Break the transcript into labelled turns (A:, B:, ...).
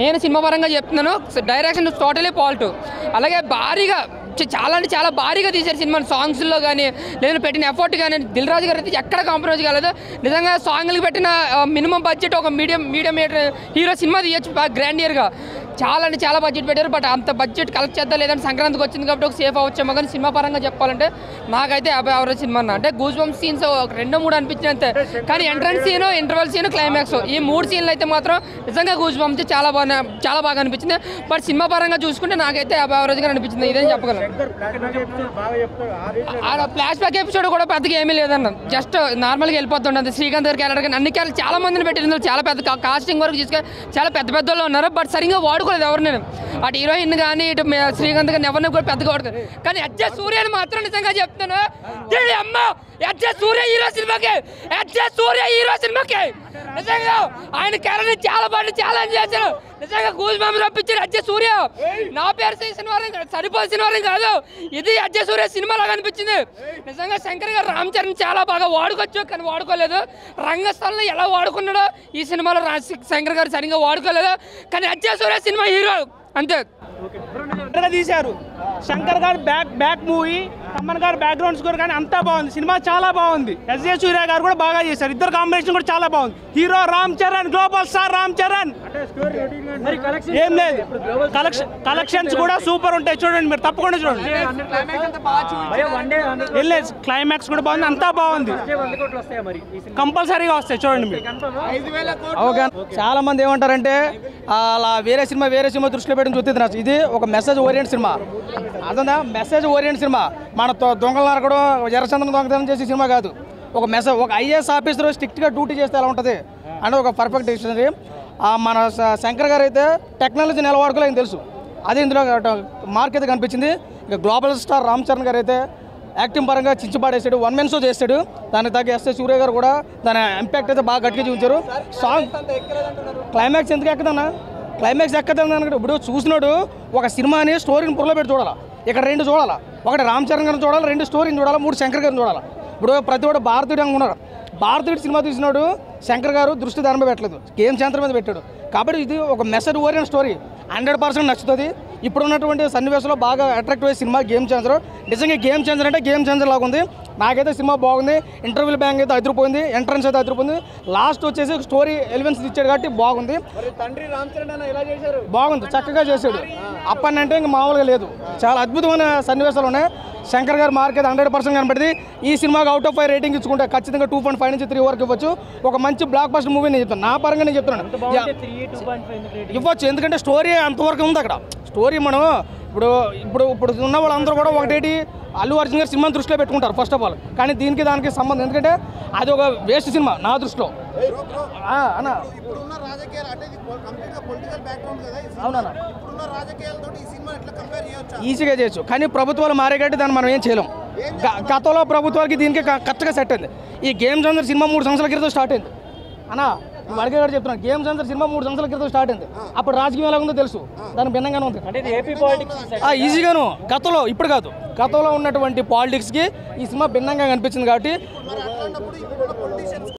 A: నేను సినిమా పరంగా చెప్తున్నాను, డైరెక్షన్ టోటలీ ఫాల్ట్. అలాగే భారీగా చాలా అంటే చాలా భారీగా తీశారు సినిమాని, సాంగ్స్లో కానీ లేదా పెట్టిన ఎఫర్ట్ కానీ. దిల్ రాజు గారు అయితే ఎక్కడ కాంప్రమైజ్ కాలేదు. నిజంగా సాంగ్లకు పెట్టిన మినిమం బడ్జెట్ ఒక మీడియం హీరో సినిమా తీయచ్చు బాగా గ్రాండియర్గా. చాలా అంటే చాలా బడ్జెట్ పెట్టారు, బట్ అంత బడ్జెట్ కలెక్ట్ చేద్దాం లేదంటే సంక్రాంతికి వచ్చింది కాబట్టి ఒక సేఫ్ అవ్వచ్చేమో. కానీ సినిమా పరంగా చెప్పాలంటే నాకైతే యావరేజ్ సినిమా అన్న. అంటే గూస్ బంప్స్ సీన్స్ ఒక 2-3 అనిపించింది అంతే. కానీ entrance scene, interval scene, climax ఈ 3 సీన్లు అయితే మాత్రం నిజంగా గూస్ బంప్స్ చాలా బాగా అనిపించింది. బట్ సినిమా పరంగా చూసుకుంటే నాకైతే యావరేజ్గా అనిపించింది, ఇదేం చెప్పగలను. ఫ్లాష్ బ్యాక్ ఎపిసోడ్ కూడా పెద్దగా ఏమీ లేదన్న, జస్ట్ నార్మల్గా వెళ్ళిపోతుండదు. శ్రీకాంత్ గారికి వెళ్ళడానికి అన్ని క్యారెక్టర్ చాలా మందిని పెట్టిన చాలా పెద్ద కాస్టింగ్ వరకు తీసుకొని చాలా పెద్ద వాళ్ళు ఉన్నారు, బట్ సరిగ్గా వాడుకోలేదు ఎవరు. నేను అటు హీరోయిన్ కానీ ఇటు శ్రీకాంత్ గారిని ఎవరిని కూడా పెద్దగా వాడుకోలేదు. కానీ హెచ్ఎస్ సూర్యని మాత్రం నిజంగా చెప్తాను, అమ్మ హెచ్ఎస్ సూర్య హీరో సినిమాకి నిజంగా ఆయన క్యారెక్టర్ చాలా బాగా ఛాలెంజ్ చేశారు. నిజంగా గూస్ బంప్స్ రప్పించారు హెచ్ఎస్ సూర్య. నా పేరు సరిపోయే సినిమా కాదు, ఇది హెచ్ఎస్ సూర్య సినిమాలాగా అనిపించింది. నిజంగా శంకర్ గారు రామ్ చరణ్ చాలా బాగా వాడుకోవచ్చు, కానీ వాడుకోలేదు. రంగస్థలంలో ఎలా వాడుకున్నాడో ఈ సినిమాలో శంకర్ గారు సరిగ్గా వాడుకోలేదు. కానీ హెచ్ఎస్ సూర్య సినిమా హీరో అంతే
B: తీశారు. శంకర్ గారు బ్యాక్ మూవీ, తమ్మన్ గారు బ్యాక్గ్రౌండ్ స్కోర్ కానీ అంతా బాగుంది. సినిమా చాలా బాగుంది. ఎస్జే సూర్య గారు కూడా బాగా చేశారు. ఇద్దరు కాంబినేషన్ కూడా చాలా బాగుంది. Hero Ram Charan, global star Ram Charan. ఏం లేదు, కలెక్షన్స్ కూడా సూపర్ ఉంటాయి. చూడండి, మీరు తప్పకుండా చూడండి. క్లైమాక్స్ కూడా బాగుంది, అంతా బాగుంది. కంపల్సరీగా వస్తాయి, చూడండి మీరు.
C: చాలా మంది ఏమంటారంటే అలా వేరే సినిమా దృష్టిలో పెట్టి చూస్తుంది. ఇది ఒక మెసేజ్ ఓరియంట్ సినిమా, అదంతా మెసేజ్ ఓరియంట్ సినిమా. మన దొంగల నరకడం, ఎర్రచంద్రం దొంగతనం చేసే సినిమా కాదు. ఒక మెసేజ్, ఒక ఐఏఎస్ ఆఫీసర్ స్ట్రిక్ట్గా డ్యూటీ చేస్తే ఎలా ఉంటుంది అంటే ఒక పర్ఫెక్ట్ డిక్షనరీ. మన శంకర్ గారు అయితే టెక్నాలజీ నిలవాడుకోలేని తెలుసు, అదే ఇందులో మార్క్ అయితే కనిపించింది. ఇక గ్లోబల్ స్టార్ రామ్ చరణ్ గారు అయితే యాక్టింగ్ పరంగా చించిపాడేసాడు, 1 man షో చేస్తాడు. దానికి తగ్గ ఎస్ఏ సూర్య గారు కూడా దాని ఇంపాక్ట్ అయితే బాగా గట్టిగా చూపించారు. సాంగ్ క్లైమాక్స్ ఎందుకు ఎక్కదన్నా, క్లైమాక్స్ ఎక్కదన్నా ఇప్పుడు చూసినాడు ఒక సినిమాని స్టోరీని పురలో పెట్టి చూడాలి. ఇక్కడ 2 చూడాలి, ఒకటి రామ్ చరణ్ గారిని చూడాలి, 2 స్టోరీని చూడాలి, 3 శంకర్ గారిని చూడాలి. ఇప్పుడు ప్రతి ఒక్కటి భారతీయుడు ఉన్నారు. భారతీయుడు సినిమా తీసినాడు శంకర్ గారు దృష్టి దాని మీద పెట్టలేదు, గేమ్ చేంజర్ మీద పెట్టాడు. కాబట్టి ఇది ఒక మెసేజ్ ఓరియంట్ స్టోరీ, 100% నచ్చుతుంది. ఇప్పుడు ఉన్నటువంటి సన్నివేశంలో బాగా అట్రాక్టివ్ అయ్యే సినిమా గేమ్ చేంజర్. నిజంగా గేమ్ చేంజర్ అంటే గేమ్ చేంజర్ లాగా ఉంది. నాకైతే సినిమా బాగుంది. ఇంటర్వ్యూల్ బ్యాంక్ అయితే అదిరిపోయింది, ఎంట్రన్స్ అయితే అదిరిపోయింది. లాస్ట్ వచ్చేసి స్టోరీ ఎలిమెంట్స్ ఇచ్చాడు కాబట్టి బాగుంది.
B: తండ్రి రామ్ చరణ్ ఎలా చేశారు,
C: బాగుంది, చక్కగా చేశాడు. అప్పటి అంటే ఇంకా మామూలుగా లేదు, చాలా అద్భుతమైన సన్నివేశాలు ఉన్నాయి. శంకర్ గారి మార్క్ అయితే 100% కనబడింది. ఈ సినిమాకి అవుట్ ఆఫ్ 5 రేటింగ్ ఇచ్చుకుంటే ఖచ్చితంగా 2.5 నుంచి 3 వరకు ఇవ్వచ్చు. ఒక మంచి బ్లాక్ బస్టర్ మూవీ నేను చెప్తాను, నా పరంగా నేను చెప్తున్నాను ఇవ్వచ్చు. ఎందుకంటే స్టోరీ అంతవరకు ఉంది అక్కడ. స్టోరీ మనం ఇప్పుడు ఉన్న వాళ్ళందరూ కూడా ఒకటేటి అల్లు అర్జున్ గారి సినిమాని దృష్టిలో పెట్టుకుంటారు ఫస్ట్ ఆఫ్ ఆల్. కానీ దానికి సంబంధం, ఎందుకంటే అది ఒక వేస్ట్ సినిమా నా దృష్టిలో. అన్న అవునా, ఈజీగా చేయొచ్చు, కానీ ప్రభుత్వాలు మారేగట్టి దాన్ని మనం ఏం చేయలేం. గతంలో ప్రభుత్వాలకి దీనికి కరెక్ట్గా సెట్ అయింది. ఈ గేమ్ చేంజర్ సినిమా 3 సంవత్సరాల క్రితం స్టార్ట్ అయింది అన్నా. అడిగే గారు చెప్తున్నాను, గేమ్ చేంజర్ సినిమా 3 సంవత్సరాల క్రితం స్టార్ట్ అయింది. అప్పుడు రాజకీయం ఎలా ఉందో తెలుసు, దాని భిన్నంగానే ఉంది. ఈజీగాను గతంలో, ఇప్పుడు కాదు, గతంలో ఉన్నటువంటి పాలిటిక్స్కి ఈ సినిమా భిన్నంగా కనిపించింది కాబట్టి